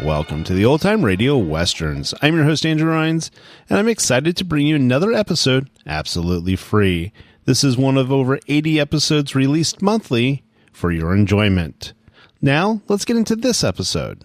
Welcome to the Old Time Radio Westerns. I'm your host, Andrew Rhynes, and I'm excited to bring you another episode absolutely free. This is one of over 80 episodes released monthly for your enjoyment. Now, let's get into this episode.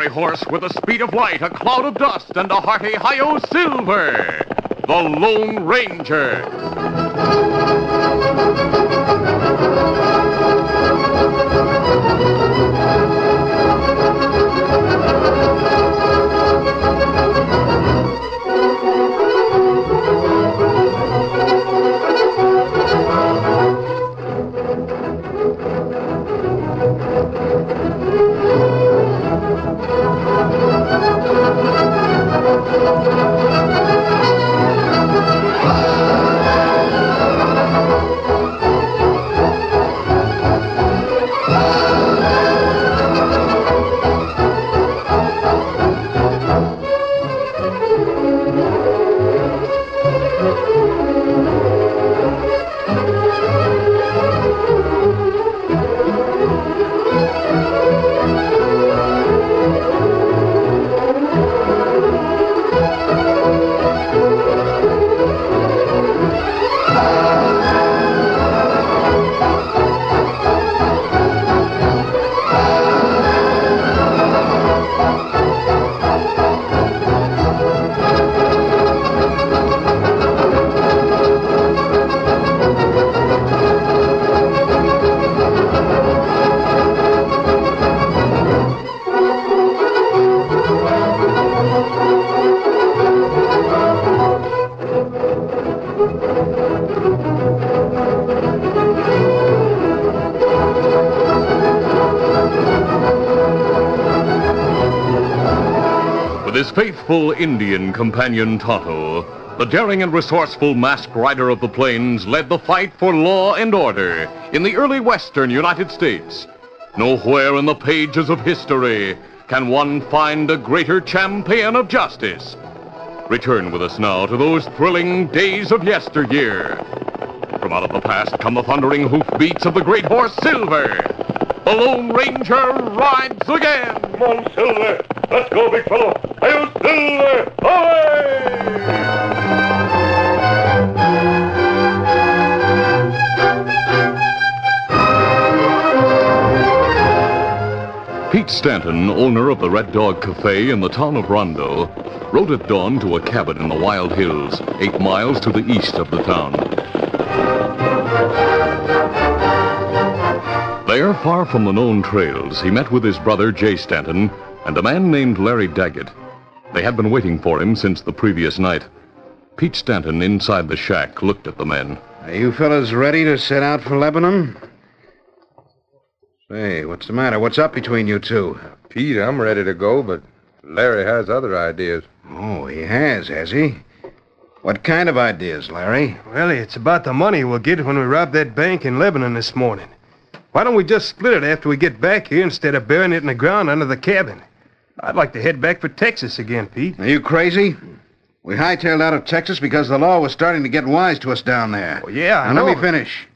Horse with the speed of light, a cloud of dust, and a hearty hi-yo silver, the Lone Ranger. His faithful Indian companion Tonto, the daring and resourceful masked rider of the plains, led the fight for law and order in the early western United States. Nowhere in the pages of history can one find a greater champion of justice. Return with us now to those thrilling days of yesteryear. From out of the past come the thundering hoofbeats of the great horse Silver. The Lone Ranger rides again. Come on, Silver. Let's go, big fellow. Hi-yo, Silver! Away! Pete Stanton, owner of the Red Dog Cafe in the town of Rondo, rode at dawn to a cabin in the Wild Hills, 8 miles to the east of the town. There, far from the known trails, he met with his brother, Jay Stanton, and a man named Larry Daggett. They had been waiting for him since the previous night. Pete Stanton, inside the shack, looked at the men. Are you fellas ready to set out for Lebanon? Say, what's the matter? What's up between you two? Pete, I'm ready to go, but Larry has other ideas. Oh, he has he? What kind of ideas, Larry? Well, it's about the money we'll get when we rob that bank in Lebanon this morning. Why don't we just split it after we get back here instead of burying it in the ground under the cabin? I'd like to head back for Texas again, Pete. Are you crazy? We hightailed out of Texas because the law was starting to get wise to us down there. Well, yeah, I know. know. Let me finish.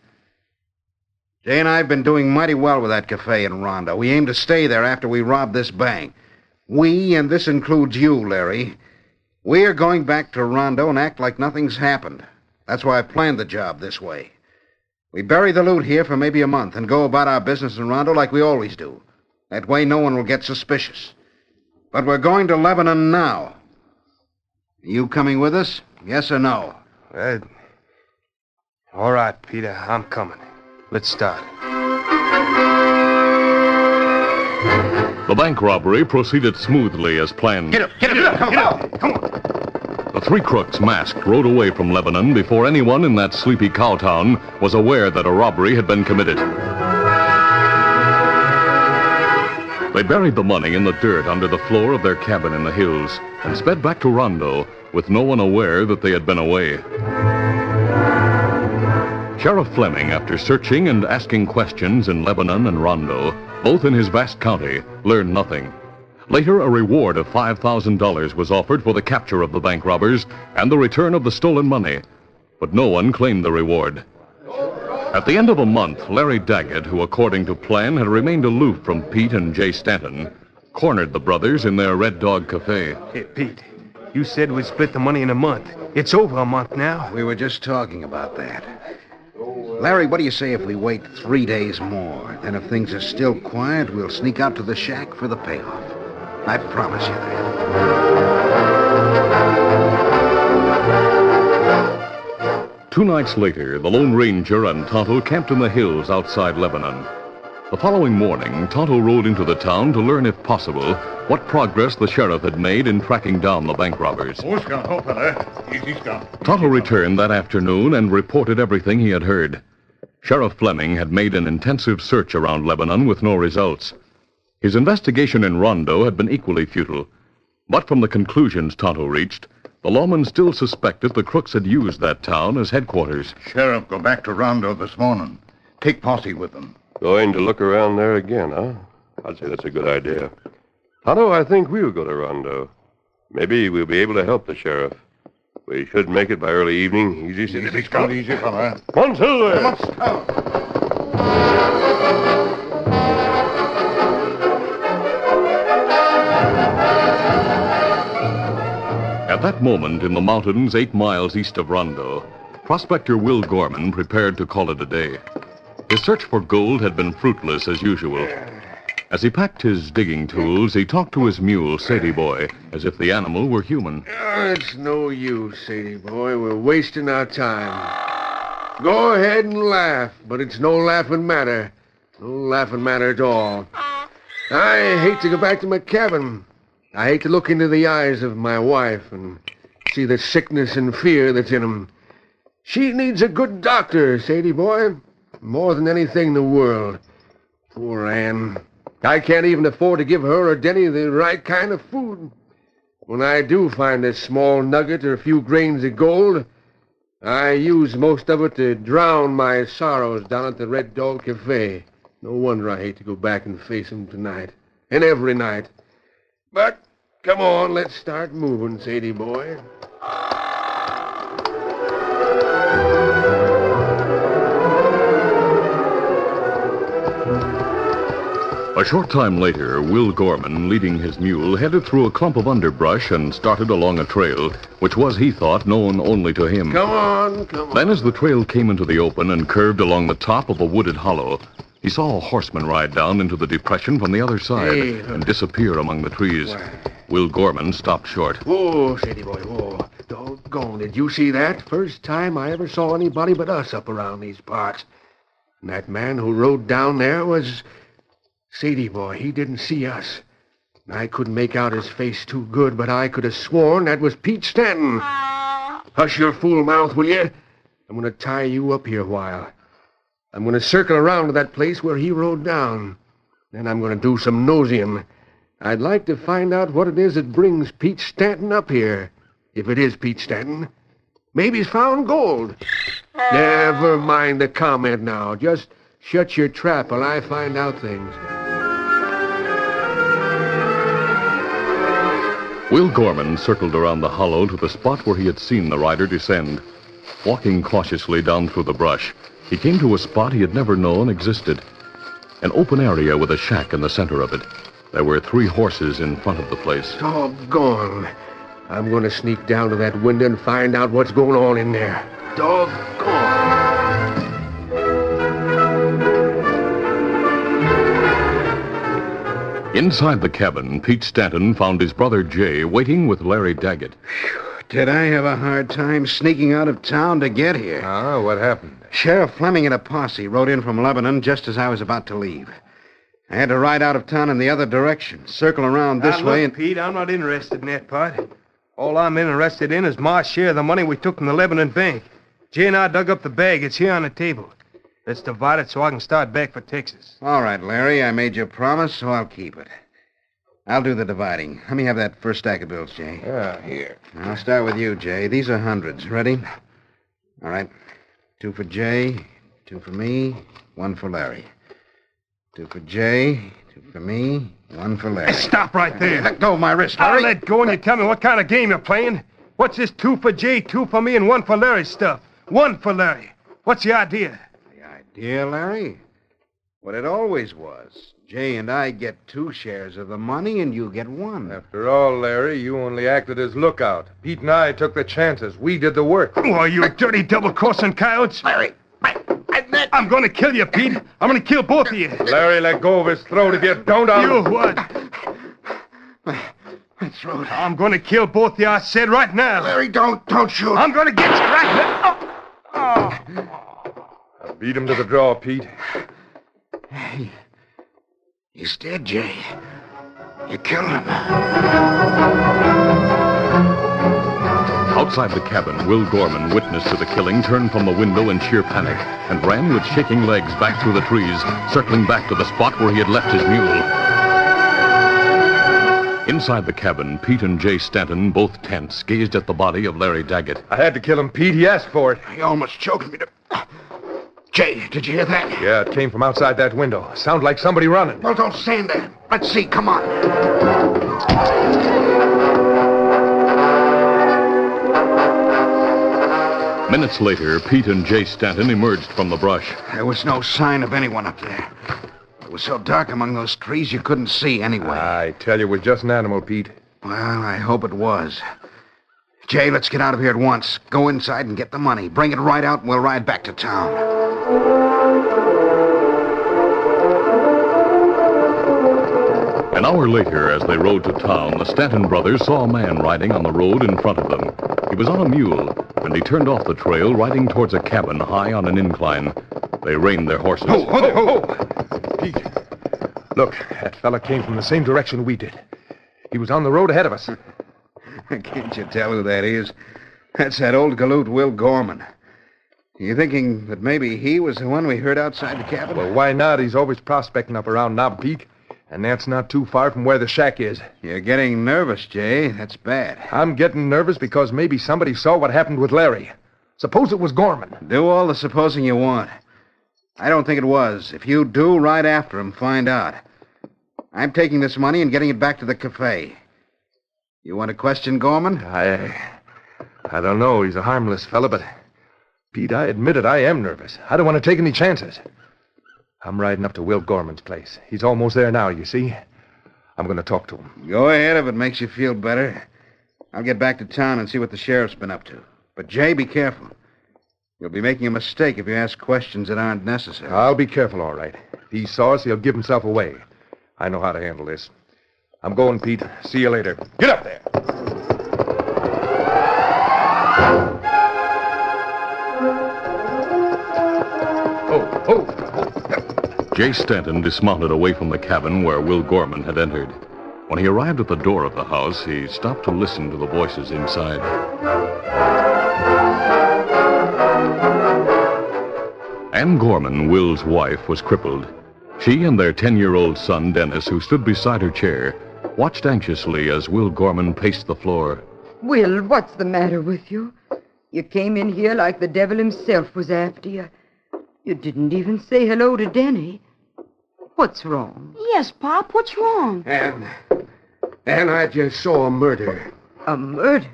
Jay and I have been doing mighty well with that cafe in Rondo. We aim to stay there after we rob this bank. We, and this includes you, Larry, we are going back to Rondo and act like nothing's happened. That's why I planned the job this way. We bury the loot here for maybe a month and go about our business in Rondo like we always do. That way no one will get suspicious. But we're going to Lebanon now. Are you coming with us? Yes or no? All right, Peter, I'm coming. Let's start. The bank robbery proceeded smoothly as planned. Get up, come on. The 3 crooks masked rode away from Lebanon before anyone in that sleepy cow town was aware that a robbery had been committed. They buried the money in the dirt under the floor of their cabin in the hills and sped back to Rondo with no one aware that they had been away. Sheriff Fleming, after searching and asking questions in Lebanon and Rondo, both in his vast county, learned nothing. Later, a reward of $5,000 was offered for the capture of the bank robbers and the return of the stolen money, but no one claimed the reward. At the end of a month, Larry Daggett, who according to plan had remained aloof from Pete and Jay Stanton, cornered the brothers in their Red Dog Cafe. Hey, Pete, you said we'd split the money in a month. It's over a month now. We were just talking about that. Larry, what do you say if we wait 3 days more? Then if things are still quiet, we'll sneak out to the shack for the payoff. I promise you that. 2 nights later, the Lone Ranger and Tonto camped in the hills outside Lebanon. The following morning, Tonto rode into the town to learn, if possible, what progress the sheriff had made in tracking down the bank robbers. Tonto returned that afternoon and reported everything he had heard. Sheriff Fleming had made an intensive search around Lebanon with no results. His investigation in Rondo had been equally futile. But from the conclusions Tonto reached, the lawmen still suspected the crooks had used that town as headquarters. Sheriff, go back to Rondo this morning. Take posse with them. Going to look around there again, huh? I'd say that's a good idea. Tonto, I think we'll go to Rondo. Maybe we'll be able to help the sheriff. We should make it by early evening. Easy, Easy, Scout, easy, fella. Come on, Silver! Come on, Scout. At that moment, in the mountains 8 miles east of Rondo, prospector Will Gorman prepared to call it a day. His search for gold had been fruitless as usual. As he packed his digging tools, he talked to his mule, Sadie Boy, as if the animal were human. It's no use, Sadie Boy. We're wasting our time. Go ahead and laugh, but it's no laughing matter. No laughing matter at all. I hate to go back to my cabin. I hate to look into the eyes of my wife and see the sickness and fear that's in them. She needs a good doctor, Sadie Boy, more than anything in the world. Poor Ann. I can't even afford to give her or Denny the right kind of food. When I do find a small nugget or a few grains of gold, I use most of it to drown my sorrows down at the Red Dog Cafe. No wonder I hate to go back and face them tonight, and every night. But, come on, let's start moving, Sadie Boy. A short time later, Will Gorman, leading his mule, headed through a clump of underbrush and started along a trail, which was, he thought, known only to him. Come on. Then as the trail came into the open and curved along the top of a wooded hollow, he saw a horseman ride down into the depression from the other side and disappear among the trees. Will Gorman stopped short. Whoa, Sadie Boy, whoa. Doggone, did you see that? First time I ever saw anybody but us up around these parts. And that man who rode down there was... Sadie Boy, he didn't see us. I couldn't make out his face too good, but I could have sworn that was Pete Stanton. Hush your fool mouth, will you? I'm going to tie you up here a while. I'm going to circle around to that place where he rode down. Then I'm going to do some nosing. I'd like to find out what it is that brings Pete Stanton up here. If it is Pete Stanton. Maybe he's found gold. Never mind the comment now. Just shut your trap while I find out things. Will Gorman circled around the hollow to the spot where he had seen the rider descend. Walking cautiously down through the brush, he came to a spot he had never known existed. An open area with a shack in the center of it. There were 3 horses in front of the place. Doggone. I'm going to sneak down to that window and find out what's going on in there. Doggone. Inside the cabin, Pete Stanton found his brother Jay waiting with Larry Daggett. Did I have a hard time sneaking out of town to get here? What happened? Sheriff Fleming and a posse rode in from Lebanon just as I was about to leave. I had to ride out of town in the other direction, circle around this way and... Pete, I'm not interested in that part. All I'm interested in is my share of the money we took from the Lebanon bank. Jay and I dug up the bag. It's here on the table. Let's divide it so I can start back for Texas. All right, Larry, I made you a promise, so I'll keep it. I'll do the dividing. Let me have that first stack of bills, Jay. Yeah, here. I'll start with you, Jay. These are hundreds. Ready? All right. 2 for Jay, 2 for me, 1 for Larry. 2 for Jay, 2 for me, 1 for Larry. Hey, stop right there. Let go of my wrist, I'll Larry. let go and you tell me what kind of game you're playing. What's this 2 for Jay, 2 for me, and 1 for Larry stuff? 1 for Larry. What's the idea? The idea, Larry? What it always was. Jay and I get 2 shares of the money, and you get 1. After all, Larry, you only acted as lookout. Pete and I took the chances. We did the work. Oh, you dirty double-crossing coyotes. Larry, I'm going to kill you, Pete. I'm going to kill both of you. Larry, let go of his throat. If you don't, You what? my throat. I'm going to kill both of you, I said right now. Larry, don't shoot. I'm going to get you right now. I beat him to the draw, Pete. He's dead, Jay. You killed him. Outside the cabin, Will Gorman, witness to the killing, turned from the window in sheer panic and ran with shaking legs back through the trees, circling back to the spot where he had left his mule. Inside the cabin, Pete and Jay Stanton, both tense, gazed at the body of Larry Daggett. I had to kill him, Pete. He asked for it. He almost choked me to... Jay, did you hear that? Yeah, it came from outside that window. Sounded like somebody running. Well, don't stand there. Let's see. Come on. Minutes later, Pete and Jay Stanton emerged from the brush. There was no sign of anyone up there. It was so dark among those trees you couldn't see anyway. I tell you, it was just an animal, Pete. Well, I hope it was. Jay, let's get out of here at once. Go inside and get the money. Bring it right out and we'll ride back to town. An hour later, as they rode to town, the Stanton brothers saw a man riding on the road in front of them. He was on a mule, and he turned off the trail, riding towards a cabin high on an incline. They reined their horses. Ho! Pete, look, that fella came from the same direction we did. He was on the road ahead of us. Can't you tell who that is? That's that old galoot, Will Gorman. You thinking that maybe he was the one we heard outside the cabin? Well, why not? He's always prospecting up around Knob Peak, and that's not too far from where the shack is. You're getting nervous, Jay. That's bad. I'm getting nervous because maybe somebody saw what happened with Larry. Suppose it was Gorman. Do all the supposing you want. I don't think it was. If you do, ride after him, find out. I'm taking this money and getting it back to the cafe. You want to question Gorman? I don't know. He's a harmless fella, but... Pete, I admit it, I am nervous. I don't want to take any chances. I'm riding up to Will Gorman's place. He's almost there now, you see. I'm going to talk to him. Go ahead if it makes you feel better. I'll get back to town and see what the sheriff's been up to. But, Jay, be careful. You'll be making a mistake if you ask questions that aren't necessary. I'll be careful, all right. If he saw us, he'll give himself away. I know how to handle this. I'm going, Pete. See you later. Get up there. Oh. Jay Stanton dismounted away from the cabin where Will Gorman had entered. When he arrived at the door of the house, he stopped to listen to the voices inside. Ann Gorman, Will's wife, was crippled. She and their 10-year-old son, Dennis, who stood beside her chair, watched anxiously as Will Gorman paced the floor. Will, what's the matter with you? You came in here like the devil himself was after you. You didn't even say hello to Denny. What's wrong? Yes, Pop, what's wrong? Ann, I just saw a murder. A murder?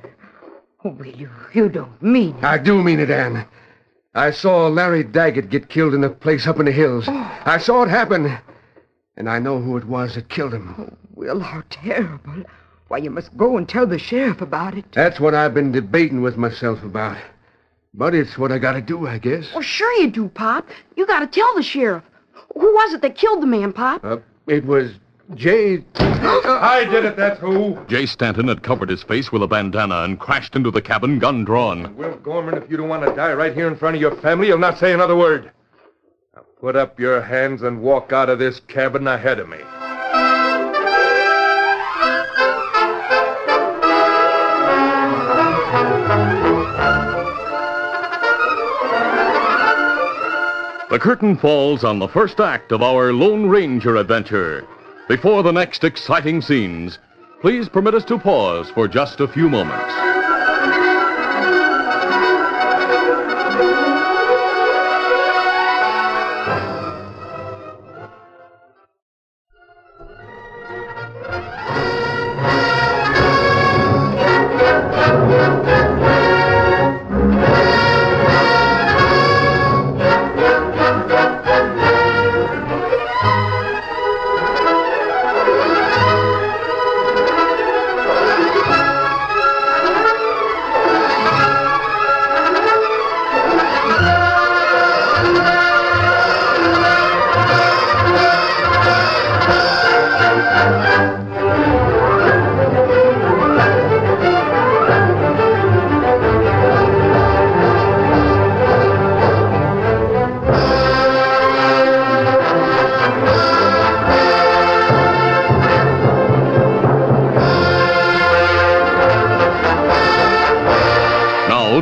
Will, you don't mean it. I do mean it, Ann. I saw Larry Daggett get killed in a place up in the hills. Oh. I saw it happen. And I know who it was that killed him. Oh, Will, how terrible. Why, you must go and tell the sheriff about it. That's what I've been debating with myself about. But it's what I gotta do, I guess. Well, sure you do, Pop. You gotta tell the sheriff. Who was it that killed the man, Pop? It was Jay... I did it, that's who. Jay Stanton had covered his face with a bandana and crashed into the cabin, gun drawn. Will Gorman, if you don't want to die right here in front of your family, you'll not say another word. Now put up your hands and walk out of this cabin ahead of me. The curtain falls on the first act of our Lone Ranger adventure. Before the next exciting scenes, please permit us to pause for just a few moments.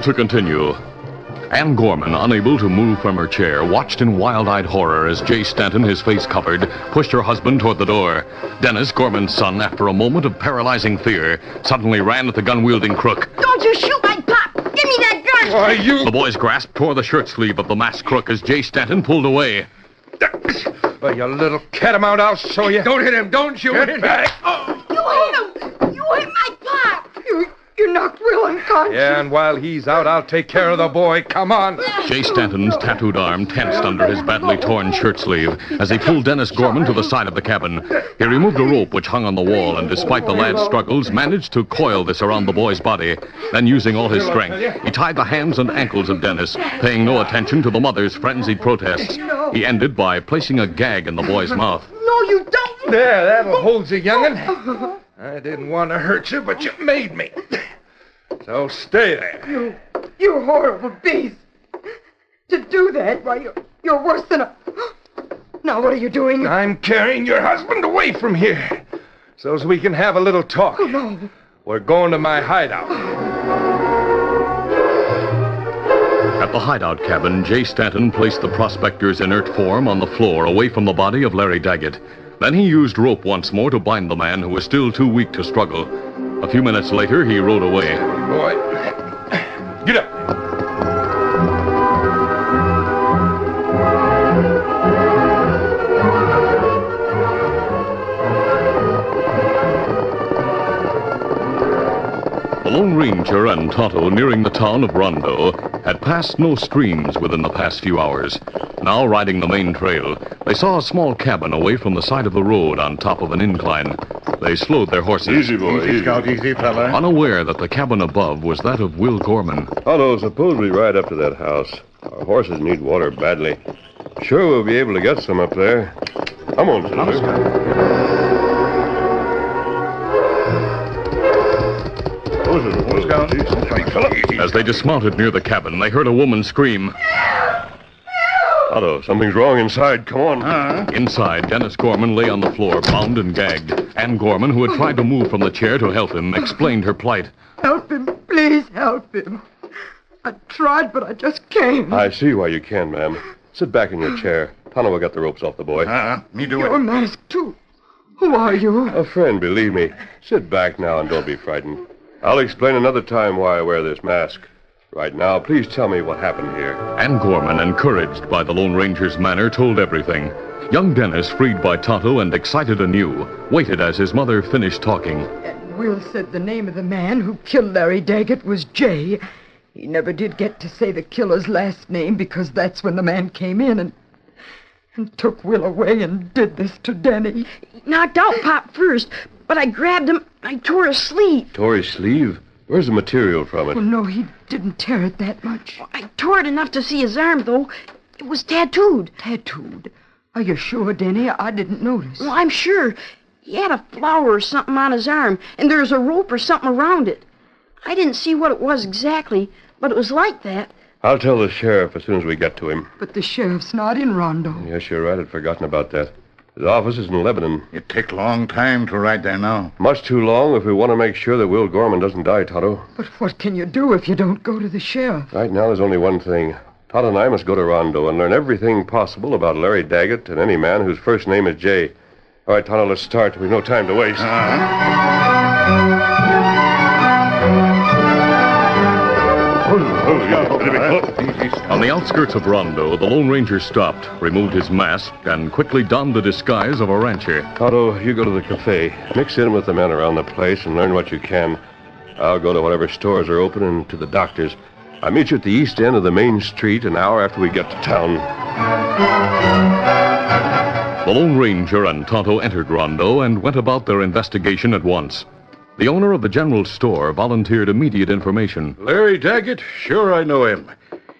To continue. Ann Gorman, unable to move from her chair, watched in wild-eyed horror as Jay Stanton, his face covered, pushed her husband toward the door. Dennis, Gorman's son, after a moment of paralyzing fear, suddenly ran at the gun-wielding crook. Don't you shoot my pop! Give me that gun! Why, you... The boy's grasp tore the shirt sleeve of the masked crook as Jay Stanton pulled away. Well, you little catamount, I'll show you. Don't hit him. Don't you hit him. Back. You hit him! You hit my pop! You knocked Will unconscious. Yeah, and while he's out, I'll take care of the boy. Come on. Jay Stanton's tattooed arm tensed under his badly torn shirt sleeve as he pulled Dennis Gorman to the side of the cabin. He removed a rope which hung on the wall and, despite the lad's struggles, managed to coil this around the boy's body. Then, using all his strength, he tied the hands and ankles of Dennis, paying no attention to the mother's frenzied protests. He ended by placing a gag in the boy's mouth. No, you don't! There, that'll hold you, young'un. I didn't want to hurt you, but you made me. So stay there. You horrible beast. To do that, why, you're worse than a... Now, what are you doing? I'm carrying your husband away from here so as we can have a little talk. Oh, no. We're going to my hideout. At the hideout cabin, Jay Stanton placed the prospector's inert form on the floor away from the body of Larry Daggett. Then he used rope once more to bind the man who was still too weak to struggle. A few minutes later, he rode away. Boy, get up. The Lone Ranger and Tonto, nearing the town of Rondo, had passed no streams within the past few hours. Now, riding the main trail, they saw a small cabin away from the side of the road on top of an incline. They slowed their horses. Easy, boy. Easy, Scout. Easy, fella. Unaware that the cabin above was that of Will Gorman. Tonto, suppose we ride up to that house. Our horses need water badly. Sure, we'll be able to get some up there. Come on, Silver. As they dismounted near the cabin, they heard a woman scream. Tonto, something's wrong inside. Come on. Inside, Dennis Gorman lay on the floor, bound and gagged. Ann Gorman, who had tried to move from the chair to help him, explained her plight. Help him. Please help him. I tried, but I just can't. I see why you can, ma'am. Sit back in your chair. Tonto will get the ropes off the boy. Me do You're it. masked, too. Who are you? A friend, believe me. Sit back now and don't be frightened. I'll explain another time why I wear this mask. Right now, please tell me what happened here. Ann Gorman, encouraged by the Lone Ranger's manner, told everything. Young Dennis, freed by Tonto and excited anew, waited as his mother finished talking. And Will said the name of the man who killed Larry Daggett was Jay. He never did get to say the killer's last name because that's when the man came in and took Will away and did this to Denny. He knocked out Pop first, but I grabbed him. I tore his sleeve. Tore his sleeve? Where's the material from it? Well, no, he didn't tear it that much. I tore it enough to see his arm, though. It was tattooed. Tattooed? Are you sure, Denny? I didn't notice. Well, I'm sure. He had a flower or something on his arm, and there was a rope or something around it. I didn't see what it was exactly, but it was like that. I'll tell the sheriff as soon as we get to him. But the sheriff's not in Rondo. Yes, you're right. I'd forgotten about that. His office is in Lebanon. It take long time to ride there now. Much too long if we want to make sure that Will Gorman doesn't die, Tonto. But what can you do if you don't go to the sheriff? Right now, there's only one thing. Todd and I must go to Rondo and learn everything possible about Larry Daggett and any man whose first name is Jay. All right, Tonto, let's start. We've no time to waste. On the outskirts of Rondo, the Lone Ranger stopped, removed his mask, and quickly donned the disguise of a rancher. Tonto, you go to the cafe. Mix in with the men around the place and learn what you can. I'll go to whatever stores are open and to the doctor's. I'll meet you at the east end of the main street an hour after we get to town. The Lone Ranger and Tonto entered Rondo and went about their investigation at once. The owner of the general store volunteered immediate information. Larry Daggett? Sure I know him.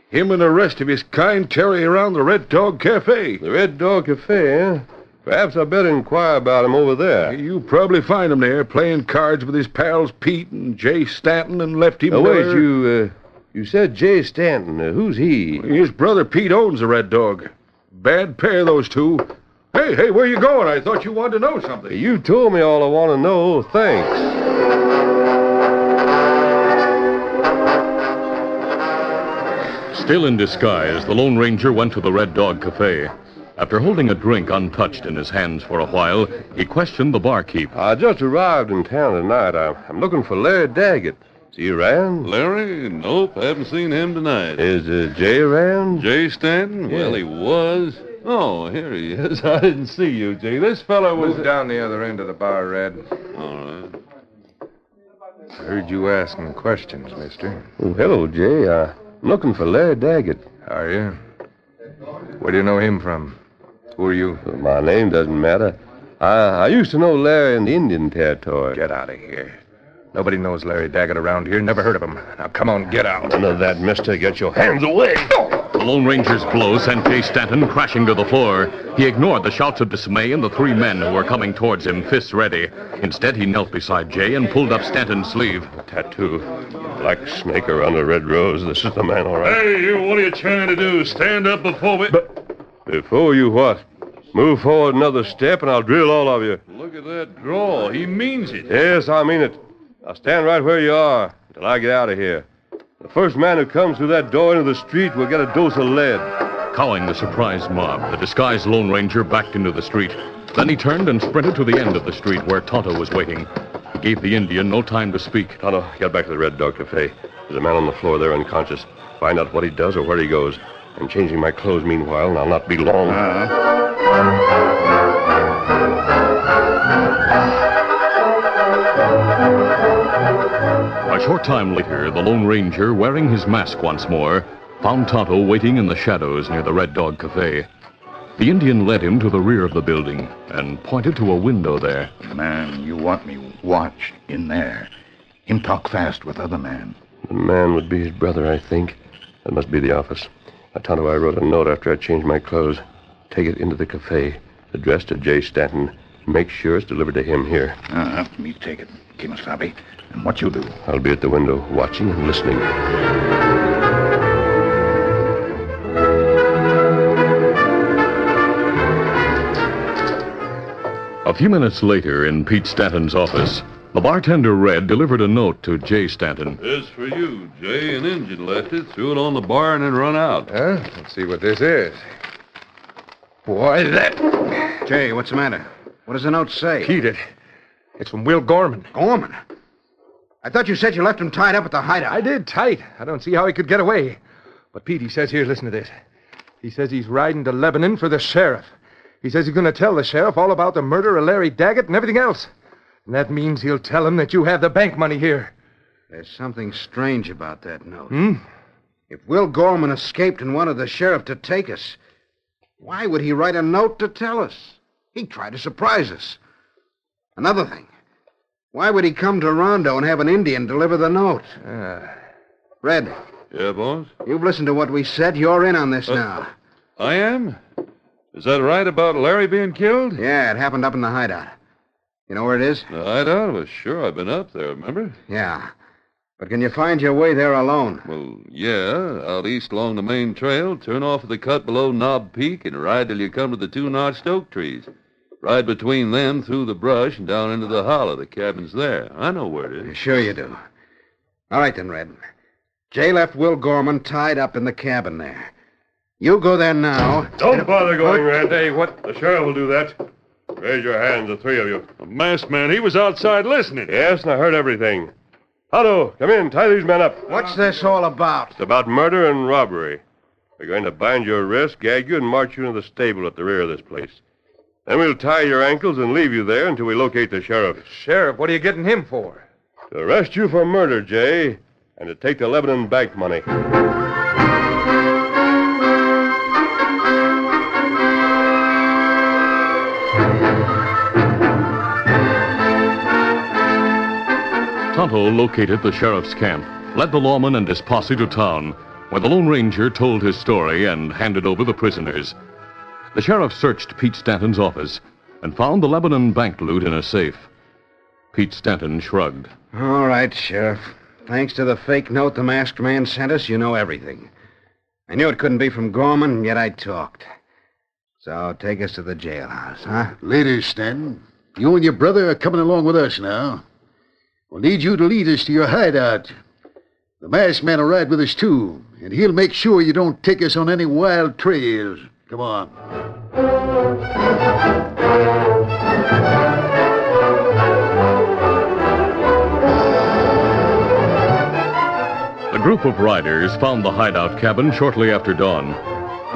Him and the rest of his kind tarry around the Red Dog Cafe. The Red Dog Cafe, eh? Perhaps I'd better inquire about him over there. You probably find him there, playing cards with his pals Pete and Jay Stanton and Lefty Miller. Wait, you said Jay Stanton. Who's he? His brother Pete owns the Red Dog. Bad pair, those two. Hey, where you going? I thought you wanted to know something. You told me all I want to know. Thanks. Still in disguise, the Lone Ranger went to the Red Dog Cafe. After holding a drink untouched in his hands for a while, he questioned the barkeep. I just arrived in town tonight. I'm looking for Larry Daggett. Is he around? Larry? Nope, haven't seen him tonight. Is Jay around? Jay Stanton? Yeah. Well, he was. Oh, here he is. I didn't see you, Jay. This fella was... Move down the other end of the bar, Red. All right. I heard you asking questions, mister. Oh, hello, Jay. I'm looking for Larry Daggett. Are you? Where do you know him from? Who are you? Well, my name doesn't matter. I used to know Larry in the Indian Territory. Get out of here. Nobody knows Larry Daggett around here. Never heard of him. Now, come on, get out. None of that, mister. Get your hands away. The Lone Ranger's blow sent Jay Stanton crashing to the floor. He ignored the shouts of dismay and the three men who were coming towards him, fists ready. Instead, he knelt beside Jay and pulled up Stanton's sleeve. A tattoo. Black snake around the red rose. This is the man, all right. Hey, you, what are you trying to do? Stand up before we... Before you what? Move forward another step and I'll drill all of you. Look at that draw. He means it. Yes, I mean it. Now stand right where you are until I get out of here. The first man who comes through that door into the street will get a dose of lead. Cowing the surprised mob, the disguised Lone Ranger backed into the street. Then he turned and sprinted to the end of the street where Tonto was waiting. He gave the Indian no time to speak. Tonto, get back to the Red Dog Cafe. There's a man on the floor there unconscious. Find out what he does or where he goes. I'm changing my clothes meanwhile, and I'll not be long. A short time later, the Lone Ranger, wearing his mask once more, found Tonto waiting in the shadows near the Red Dog Cafe. The Indian led him to the rear of the building and pointed to a window there. Man, you want me watch in there. Him talk fast with other man. The man would be his brother, I think. That must be the office. Tonto, I wrote a note after I changed my clothes. Take it into the cafe, addressed to Jay Stanton. Make sure it's delivered to him here. Me take it, Kimasabi. And what you do? I'll be at the window, watching and listening. A few minutes later, in Pete Stanton's office, the bartender, Red, delivered a note to Jay Stanton. This for you. Jay, an Injun left it, threw it on the bar, and then run out. Huh? Let's see what this is. Boy, that... Jay, what's the matter? What does the note say? Pete, it's from Will Gorman. Gorman? I thought you said you left him tied up at the hideout. I did, tight. I don't see how he could get away. But Pete, he says here, listen to this. He says he's riding to Lebanon for the sheriff. He says he's going to tell the sheriff all about the murder of Larry Daggett and everything else. And that means he'll tell him that you have the bank money here. There's something strange about that note. If Will Gorman escaped and wanted the sheriff to take us, why would he write a note to tell us? He'd try to surprise us. Another thing, why would he come to Rondo and have an Indian deliver the note? Red. Yeah, boss? You've listened to what we said. You're in on this now. I am? Is that right about Larry being killed? Yeah, it happened up in the hideout. You know where it is? The hideout? Well, sure, I've been up there, remember? Yeah. But can you find your way there alone? Well, yeah, out east along the main trail, turn off at the cut below Knob Peak and ride till you come to the two-notched oak trees. Ride between them through the brush and down into the hollow. The cabin's there. I know where it is. Sure you do. All right then, Red. Jay left Will Gorman tied up in the cabin there. You go there now. Don't bother going, Rand. Hey, what? The sheriff will do that. Raise your hands, the three of you. The masked man, he was outside listening. Yes, and I heard everything. Tonto, come in. Tie these men up. What's this all about? It's about murder and robbery. We're going to bind your wrists, gag you, and march you into the stable at the rear of this place. Then we'll tie your ankles and leave you there until we locate the sheriff. Sheriff, what are you getting him for? To arrest you for murder, Jay, and to take the Lebanon bank money. Tonto located the sheriff's camp, led the lawman and his posse to town, where the Lone Ranger told his story and handed over the prisoners. The sheriff searched Pete Stanton's office and found the Lebanon bank loot in a safe. Pete Stanton shrugged. All right, Sheriff. Thanks to the fake note the masked man sent us, you know everything. I knew it couldn't be from Gorman, yet I talked. So take us to the jailhouse, huh? Later, Stanton. You and your brother are coming along with us now. We'll need you to lead us to your hideout. The masked man will ride with us, too, and he'll make sure you don't take us on any wild trails. Come on. The group of riders found the hideout cabin shortly after dawn.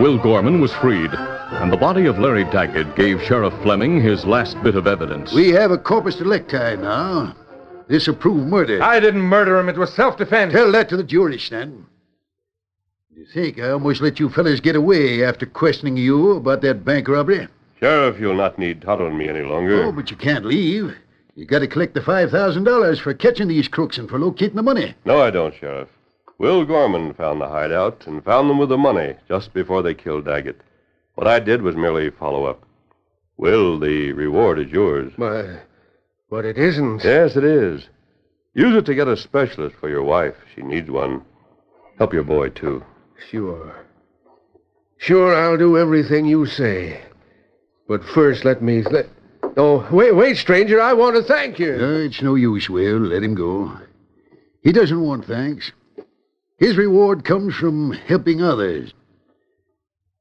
Will Gorman was freed, and the body of Larry Daggett gave Sheriff Fleming his last bit of evidence. We have a corpus delicti now. This will prove murder. I didn't murder him. It was self-defense. Tell that to the jury, Stanton. You think I almost let you fellas get away after questioning you about that bank robbery? Sheriff, you'll not need Tonto and me any longer. Oh, but you can't leave. You got to collect the $5,000 for catching these crooks and for locating the money. No, I don't, Sheriff. Will Gorman found the hideout and found them with the money just before they killed Daggett. What I did was merely follow up. Will, the reward is yours. But it isn't. Yes, it is. Use it to get a specialist for your wife. She needs one. Help your boy, too. Sure. Sure, I'll do everything you say. But first, Oh, wait, stranger. I want to thank you. It's no use, Will. Let him go. He doesn't want thanks. His reward comes from helping others.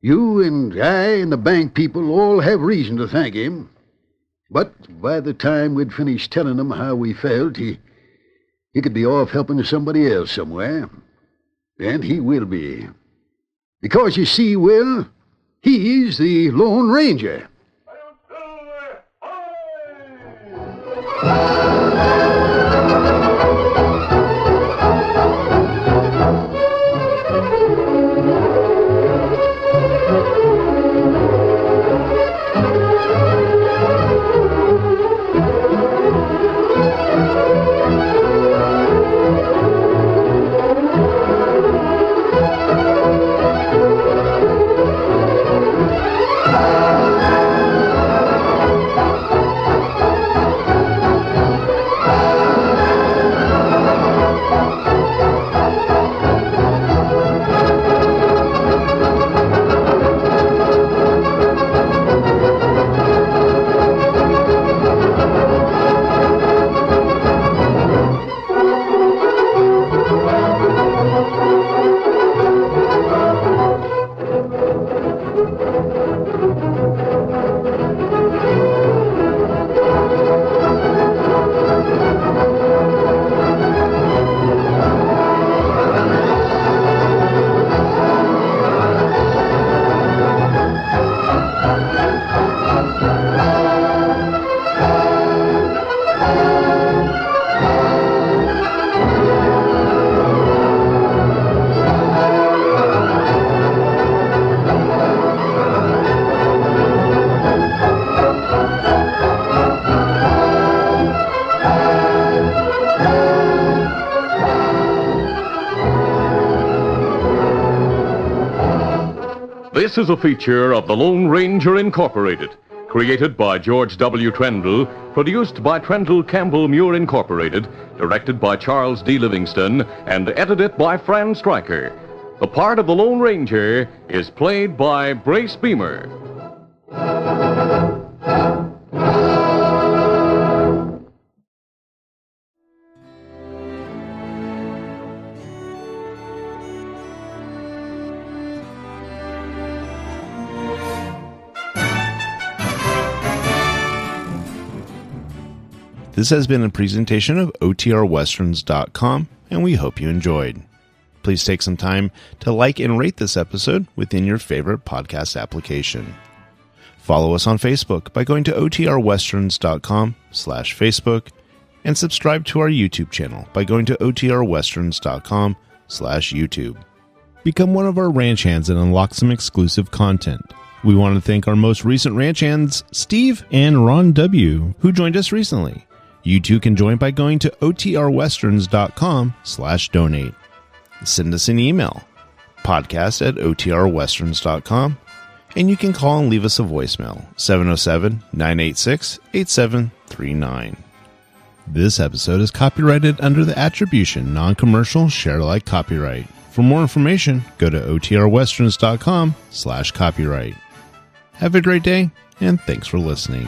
You and I and the bank people all have reason to thank him. But by the time we'd finished telling him how we felt, he could be off helping somebody else somewhere. And he will be. Because you see, Will, he's the Lone Ranger. This is a feature of the Lone Ranger Incorporated, created by George W. Trendle, produced by Trendle Campbell Muir Incorporated, directed by Charles D. Livingston, and edited by Fran Striker. The part of the Lone Ranger is played by Brace Beemer. This has been a presentation of OTRWesterns.com, and we hope you enjoyed. Please take some time to like and rate this episode within your favorite podcast application. Follow us on Facebook by going to OTRWesterns.com/Facebook, and subscribe to our YouTube channel by going to OTRWesterns.com/YouTube. Become one of our ranch hands and unlock some exclusive content. We want to thank our most recent ranch hands, Steve and Ron W., who joined us recently. You too can join by going to OTRWesterns.com/donate. Send us an email, podcast@OTRWesterns.com, and you can call and leave us a voicemail, 707-986-8739. This episode is copyrighted under the attribution non-commercial share-alike copyright. For more information, go to OTRWesterns.com/copyright. Have a great day, and thanks for listening.